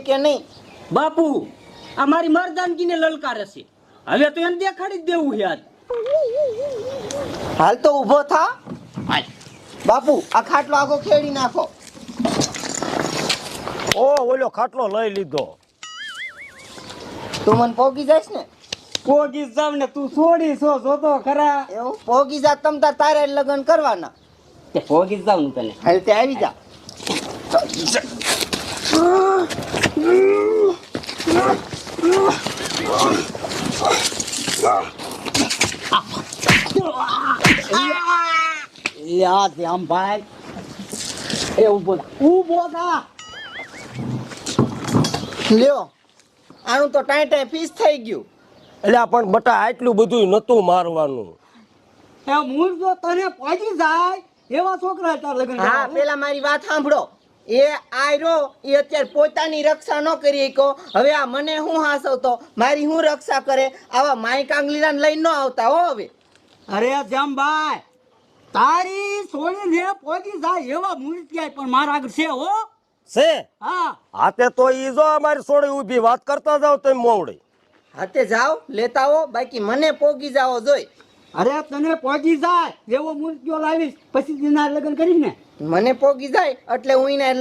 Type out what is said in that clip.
કે નહીં? બાપુ આ મારી મર્દાનગીને લલકારે છે, હવે તો એને દેખાડી જ દેવું છે આજ. હાલ તો ઊભો થા. હાલ. બાપુ આ ખાટલો આખો ખેડી નાખો. ઓ ઓલો ખાટલો લઈ લીધો. તું મને પોગી જઈશ ને? પોગી જાવ ને તું છોડી છો જોતો ખરા. એવું પોગી જા, તમ તારે લગ્ન કરવાના. તે પોગી જાવ ને તને. હાલ તે આવી જા. યા શ્યામ ભાઈ એ ઊભો થા. લ્યો આનું તો ટાઈ ફીસ થઈ ગયું. એટલે પણ બટા આટલું બધું નતું મારવાનું. એ મૂળ જો તને પોગી જાય એવા છોકરા તાર લગ્ન હા કરાવવા. પેલા મારી વાત સાંભળો. એ આયરો એ અત્યારે પોતાની રક્ષા ન કરી શકો. હવે આ મને હું હાસવતો, મારી હું રક્ષા કરે? આવા માય કાંગલીલાને લઈને ન આવતા હો હવે. અરે શ્યામ ભાઈ તારી છોડીને પોગી જાય એવા મૂળ ક્યાંય પણ મારા આગળ છે હો. છે હા હાથે તો ઈ જો અમારી સોળી ઊભી વાત કરતા જાવ તમે મોવડી. હાથે જાઓ લેતા આવો, બાકી મને પોગી જાઓ જોઈ. અરે તને પોગી જાય એવો મૂળ લાવીશ પછી તેના લગ્ન કરીશ ને. મને પોગી જાય એટલે હું એને